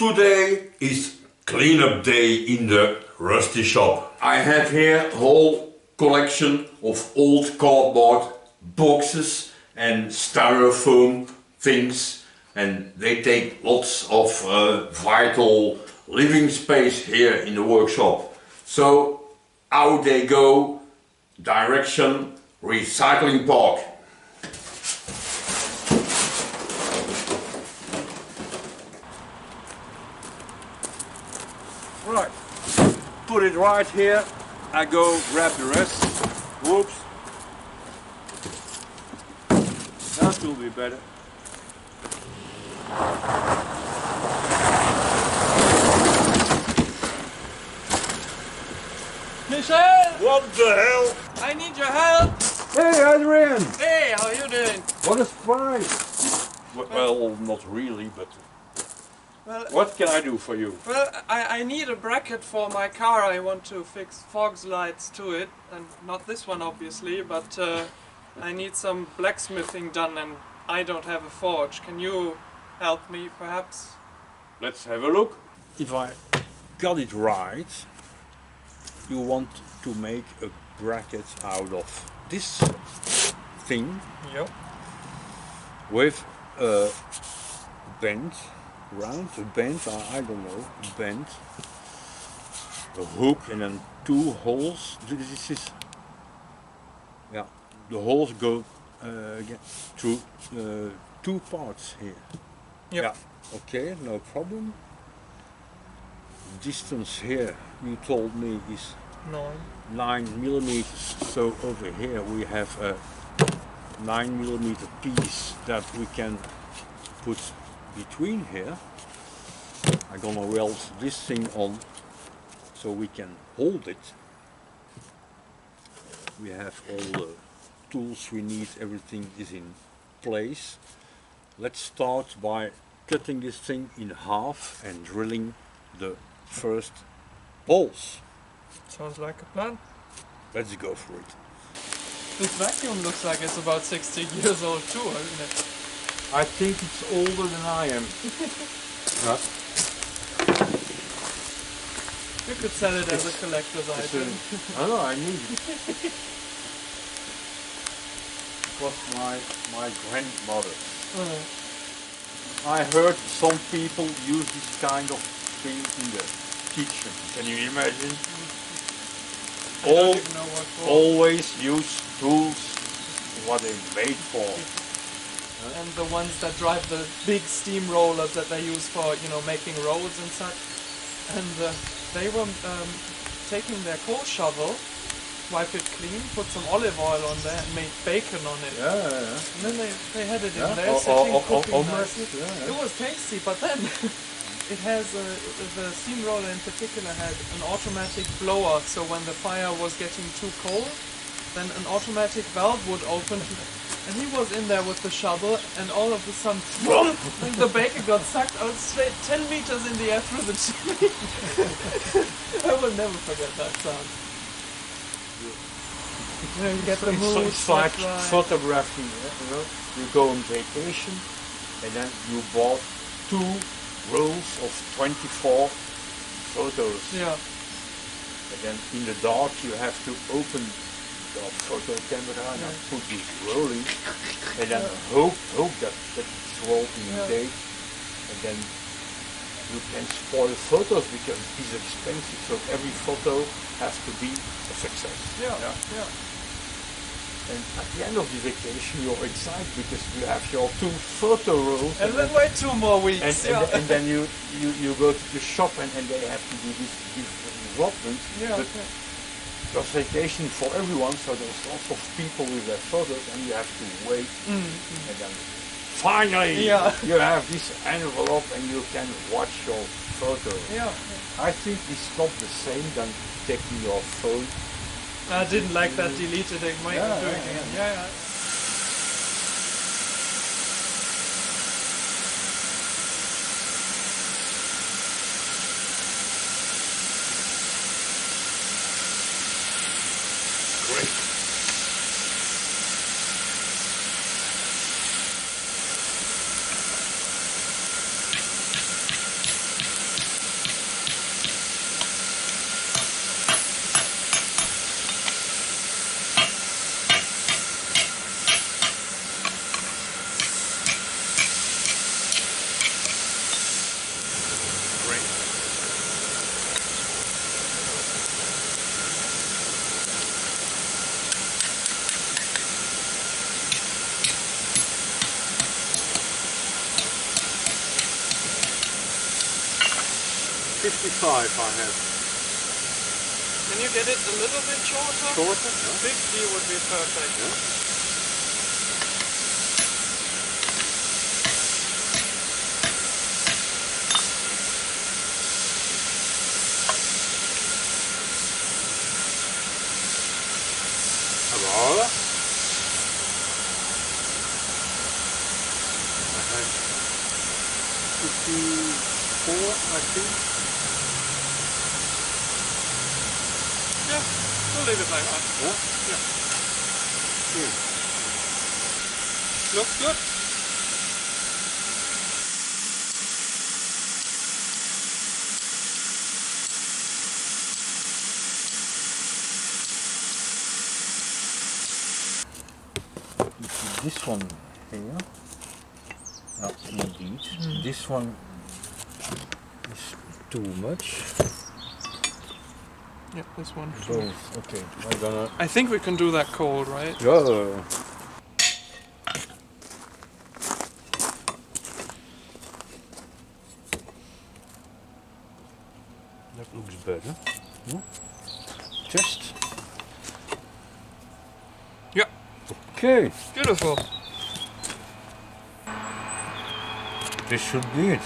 Today is cleanup day in the Rusty shop. I have here a whole collection of old cardboard boxes and styrofoam things, and they take lots of vital living space here in the workshop. So out they go, direction recycling park. Right, put it right here, I go grab the rest. Whoops. That will be better. Michel! What the hell? I need your help! Hey Adrian! Hey, how are you doing? What a surprise! Well, not really, but Well, what can I do for you? well, I need a bracket for my car. I want to fix fog lights to it, and not this one obviously, but I need some blacksmithing done and I don't have a forge. Can you help me perhaps? Let's have a look. If I got it right, you want to make a bracket out of this thing Yep. with a bend, round, a bend, I don't know, bend, a hook and then two holes. This is, yeah, the holes go through two parts here. Yep. Yeah, okay, no problem. Distance here, you told me, is 9 millimeters. So over here we have a 9 millimeter piece that we can put between here. I'm gonna weld this thing on so we can hold it. We have all the tools we need, everything is in place. Let's start by cutting this thing in half and drilling the first holes. Sounds like a plan. Let's go for it. This vacuum looks like it's about 60 years old too, isn't it? I think it's older than I am. You could sell it as a collector's item. I know, I need it. It was my grandmother. I heard some people use this kind of thing in the kitchen. Can you imagine? I don't even know what for. Always use tools what they're made for. And the ones that drive the big steam rollers that they use for, you know, making roads and such. And they were taking their coal shovel, wipe it clean, put some olive oil on there and made bacon on it. Yeah. And then they had it in Yeah. there sitting cooking Almost, nicely. yeah. It was tasty, but then it has, the steamroller in particular had an automatic blower, so when the fire was getting too cold, then an automatic valve would open, and he was in there with the shovel, and all of a sudden, boom, and the bacon got sucked out straight 10 meters in the air through the chimney. I will never forget that sound. You know, you get the mood, It's like right. photographing. You know? You go on vacation and then you bought 2 rolls of 24 photos. Yeah. And then in the dark you have to open the photo camera and put it rolling and then hope that it's rolling date, and then you can spoil photos because it's expensive, so every photo has to be a success. Yeah. And at the end of the vacation you're excited because you have your 2 photo rolls. And then wait 2 more weeks. And then you go to the shop and they have to do this development. But it was vacation for everyone, so there's lots of people with their photos and you have to wait. And then finally you have this envelope and you can watch your photo. I think it's not the same than taking your phone. I didn't like that deleted and doing it again. Yeah. Great. 55 I have. Can you get it a little bit shorter? Shorter? Yeah. 50 would be perfect. Yeah. Voilà. I have 54, I think. Yeah, we'll leave it like that. Yeah? Yeah. Good. Looks good. This one here, not indeed. This one is too much. Yeah, this one. Both, okay. I'm gonna. I think we can do that cold, right? Yeah. That looks better. Hmm? Just. Yeah. Okay. Beautiful. This should be it,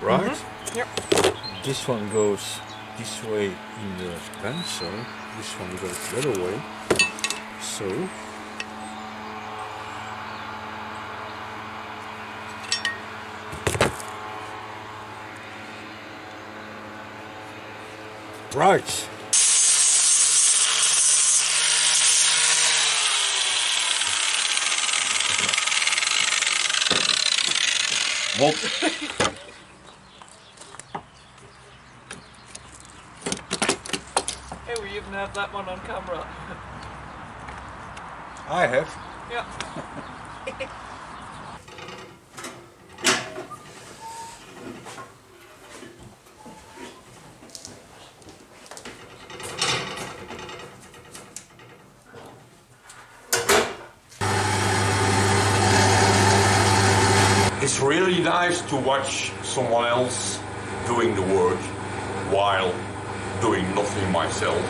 right? Yeah. This one goes this way in the pencil. This one goes the other way. So. Right. What? Hey, we even have that one on camera. I have. Yeah. It's really nice to watch someone else doing the work while doing nothing myself.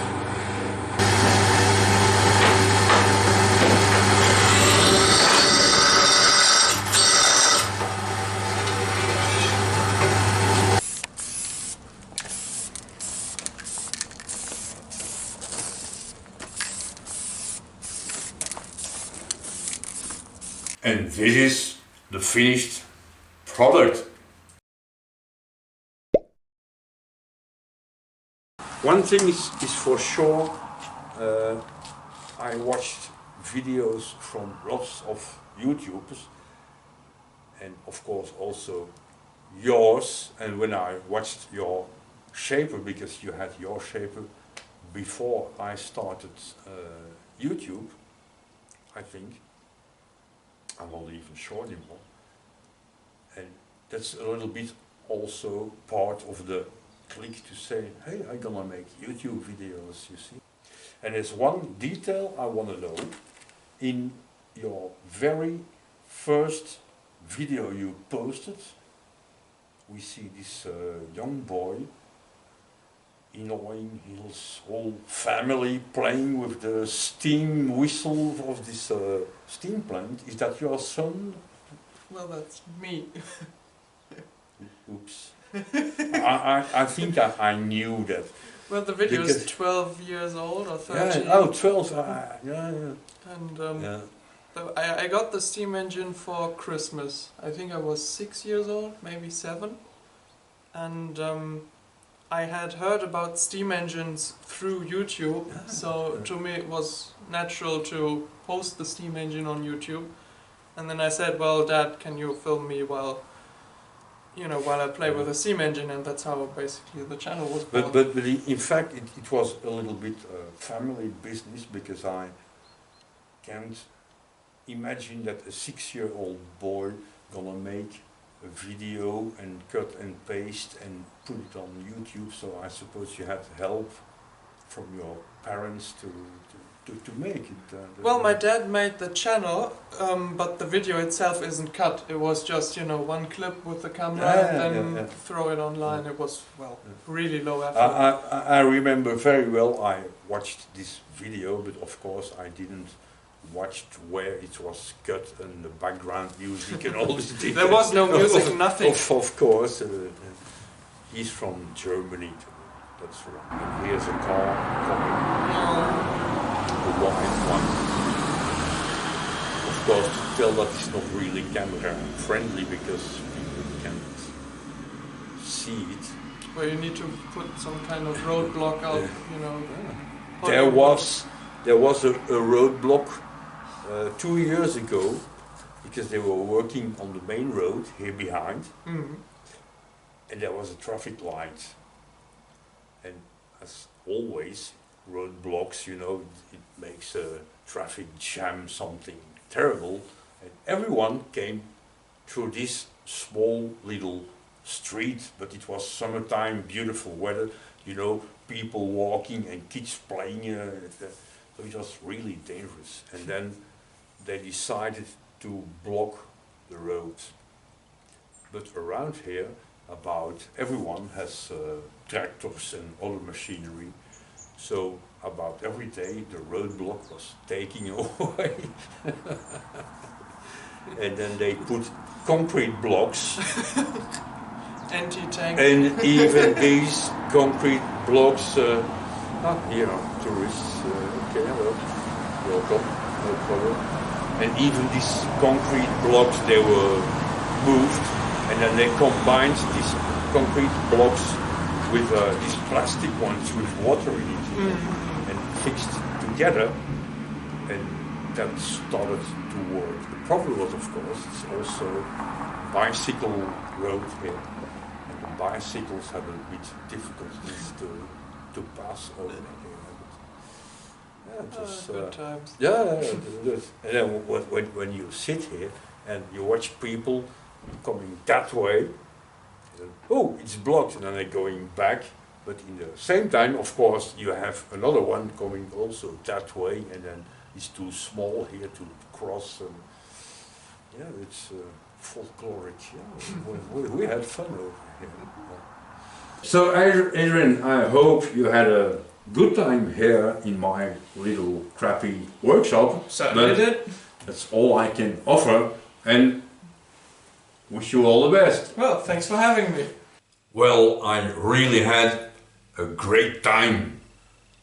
And this is the finished product. One thing is for sure, I watched videos from lots of YouTubers and of course also yours, and when I watched your shaper, because you had your shaper before I started YouTube, I think, I'm not even sure anymore, and that's a little bit also part of the click to say, hey, I'm gonna make YouTube videos, you see. And there's one detail I want to know. In your very first video you posted, we see this young boy annoying his whole family playing with the steam whistle of this steam plant. Is that your son? Well, that's me. Oops. I think I knew that. Well, the video Because- is 12 years old or 13. Yeah, oh, 12, yeah. And Yeah. I got the steam engine for Christmas. I think I was 6 years old, maybe 7. And I had heard about steam engines through YouTube, so to me it was natural to post the steam engine on YouTube. And then I said, well, Dad, can you film me while I play with the steam engine? And that's how basically the channel was born. But in fact it was a little bit family business, because I can't imagine that a 6-year-old boy gonna make a video and cut and paste and put it on YouTube, so I suppose you had help from your parents to make it? Well, my dad made the channel, but the video itself isn't cut. It was just, you know, one clip with the camera and then throw it online. It was, well, really low effort. I remember very well, I watched this video, but of course I didn't watch where it was cut and the background music and all this details. There was no music, nothing. Of course, he's from Germany, that's right. And here's a car coming, the white one. Of course, to tell that it's not really camera friendly because people can't see it. Well, you need to put some kind of roadblock up, you know. There was a roadblock 2 years ago because they were working on the main road here behind, and there was a traffic light. And as always, roadblocks, you know, it makes a traffic jam, something terrible, and everyone came through this small little street, but it was summertime, beautiful weather, you know, people walking and kids playing, so it was really dangerous. And then they decided to block the road. But around here, about everyone has tractors and other machinery, so about every day the roadblock was taking away. And then they put concrete blocks. Anti-tank. And even these concrete blocks, here are tourists, okay, well, welcome, no problem. And even these concrete blocks, they were moved, and then they combined these concrete blocks with these plastic ones with water in it, and fixed together, and that started to work. The problem was, of course, it's also bicycle road here. Bicycles had a bit difficulties to pass over here. Yeah, it was, good times. And then when you sit here and you watch people coming that way, oh, it's blocked, and then they're going back. But in the same time, of course, you have another one coming also that way, and then it's too small here to cross. And yeah, it's folkloric. Yeah, we had fun over here. So Adrian, I hope you had a good time here in my little crappy workshop. Certainly did. That's all I can offer, and wish you all the best. Well, thanks for having me. Well, I really had a great time.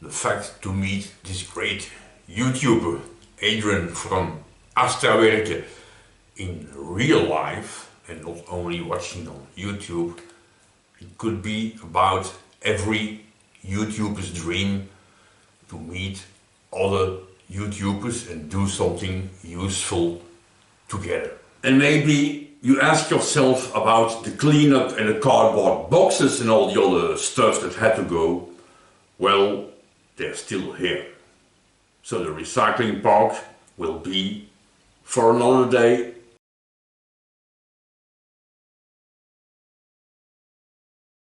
The fact to meet this great YouTuber, Adrian from Astra-Werke, in real life and not only watching on YouTube. It could be about every YouTuber's dream to meet other YouTubers and do something useful together. And maybe you ask yourself about the cleanup and the cardboard boxes and all the other stuff that had to go. Well, they're still here. So the recycling park will be for another day